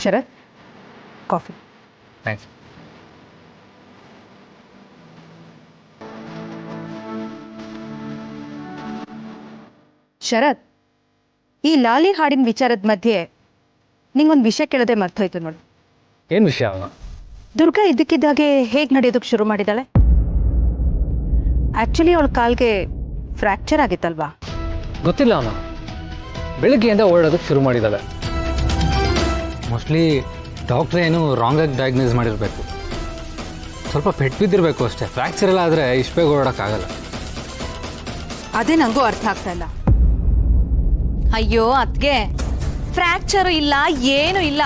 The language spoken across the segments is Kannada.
ಶರತ್ ಕಾಫಿ. ಥ್ಯಾಂಕ್ಸ್. ಶರತ್, ಈ ಲಾಲಿ ಹಾಡಿನ ವಿಚಾರದ ಮಧ್ಯೆ ನಿಂಗೊಂದು ವಿಷಯ ಕೇಳೋದೇ ಮರ್ತೋಯ್ತು ನೋಡು. ಏನು ವಿಷಯ ಅಮ್ಮ? ದುರ್ಗಾ ಇದ್ದಕ್ಕಿದ್ದಾಗೆ ಹೇಗೆ ನಡೆಯೋದಕ್ಕೆ ಶುರು ಮಾಡಿದ್ದಾಳೆ? ಆ್ಯಕ್ಚುಲಿ ಅವಳ ಕಾಲ್ಗೆ ಫ್ರ್ಯಾಕ್ಚರ್ ಆಗಿತ್ತಲ್ವಾ? ಗೊತ್ತಿಲ್ಲ ಅಮ್ಮ, ಬೆಳಗ್ಗೆಯಿಂದ ಓಡೋದಕ್ಕೆ ಶುರು ಮಾಡಿದ್ದಾಳೆ. ಮೋಸ್ಟ್ಲಿ ಡಾಕ್ಟ್ರೇ ಏನು ರಾಂಗಾಗಿ ಡಯಾಗ್ನೋಸ್ ಮಾಡಿರಬೇಕು. ಸ್ವಲ್ಪ ಪೆಟ್ಟು ಬಿದ್ದಿರಬೇಕು ಅಷ್ಟೇ. ಫ್ರ್ಯಾಕ್ಚರ್ ಎಲ್ಲ ಆದರೆ ಇಷ್ಟು ಬೇಗ ಓಡೋಕ್ಕಾಗಲ್ಲ. ಅದೇ ನನಗೂ ಅರ್ಥ ಆಗ್ತಾ ಇಲ್ಲ. ಅಯ್ಯೋ ಅದ್ಗೆ ಫ್ರ್ಯಾಕ್ಚರು ಇಲ್ಲ, ಏನು ಇಲ್ಲ.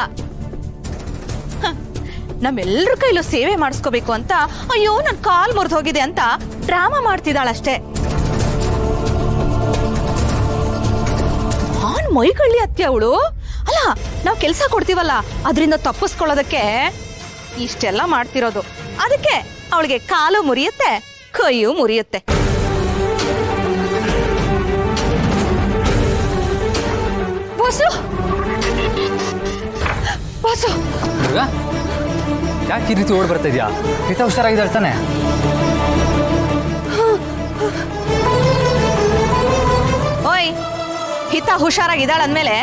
ನಮ್ಮೆಲ್ಲರ ಕೈಲೂ ಸೇವೆ ಮಾಡಿಸ್ಕೋಬೇಕು ಅಂತ ಅಯ್ಯೋ ನನ್ ಕಾಲ್ ಮುರಿದು ಹೋಗಿದೆ ಅಂತ ಡ್ರಾಮಾ ಮಾಡ್ತಿದ್ದಾಳಷ್ಟೇ. ಹಾನ್ ಮೈಕಳ್ಳಿ ಅತ್ಯ ಅವಳು. ಅಲ್ಲ, ನಾವು ಕೆಲಸ ಕೊಡ್ತೀವಲ್ಲ ಅದರಿಂದ ತಪ್ಪಿಸ್ಕೊಳ್ಳೋದಕ್ಕೆ ಇಷ್ಟೆಲ್ಲ ಮಾಡ್ತಿರೋದು. ಅದಕ್ಕೆ ಅವಳಿಗೆ ಕಾಲು ಮುರಿಯುತ್ತೆ, ಕೈಯೂ ಮುರಿಯುತ್ತೆ. ಬಾಸು ಬಾಸು, ಯಾಕೆ ಈ ರೀತಿ ಓಡ್ ಬರ್ತಾ ಇದೆಯಾ? ಹಿತ ಹುಷಾರಾಗಿದ್ದಾಳೆ ತಾನೆ? ಓಯ್, ಹಿತ ಹುಷಾರಾಗಿದ್ದಾಳ ಅಂದ್ಮೇಲೆ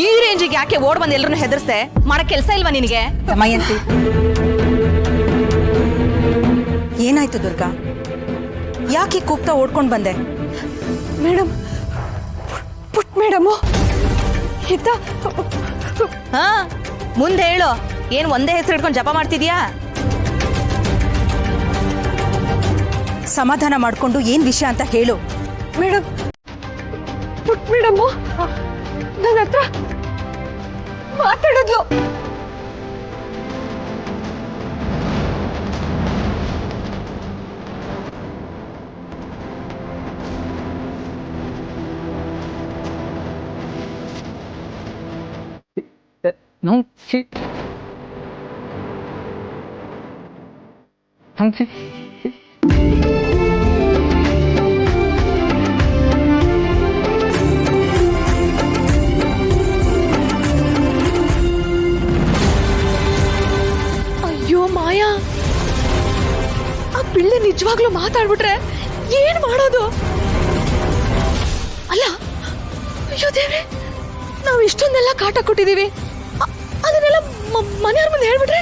ಈ ರೇಂಜಿಗೆ ಯಾಕೆ ಓಡ್ ಬಂದು ಎಲ್ರನ್ನೂ ಹೆದರ್ಸ್ದೆ? ಮಾಡಕ್ ಕೆಲ್ಸ ಇಲ್ವಾ ನಿನಗೆ? ಮಯಂತಿ, ಏನಾಯ್ತು ದುರ್ಗಾ? ಯಾಕೆ ಕೂಗ್ತಾ ಓಡ್ಕೊಂಡು ಬಂದೆ? ಮೇಡಮ್, ಪುಟ್ ಮೇಡಮು ಹಿತ. ಹಾ, ಮುಂದೆ ಹೇಳು. ಏನ್ ಒಂದೇ ಹೆಸರು ಇಟ್ಕೊಂಡು ಜಪ ಮಾಡ್ತಿದ್ಯಾ? ಸಮಾಧಾನ ಮಾಡ್ಕೊಂಡು ಏನ್ ವಿಷಯ ಅಂತ ಹೇಳು. ಮೇಡಮ್, ಪುಟ್ ಮೇಡಮು ನನ್ನ ಹತ್ರ ಮಾತಾಡಿದ್ಲು. No, she... ಅಯ್ಯೋ ಮಾಯಾ, ಆ ಪಿಳ್ಳೆ ನಿಜವಾಗ್ಲೂ ಮಾತಾಡ್ಬಿಟ್ರೆ ಏನ್ ಮಾಡೋದು? ಅಲ್ಲ, ಅಯ್ಯೋ ದೇವ್ರೆ, ನಾವು ಇಷ್ಟೊಂದೆಲ್ಲ ಕಾಟ ಕೊಟ್ಟಿದೀವಿ. ಅದನ್ನೆಲ್ಲ ಮನೆಯವ್ರ ಮುಂದೆ ಹೇಳ್ಬಿಟ್ರೆ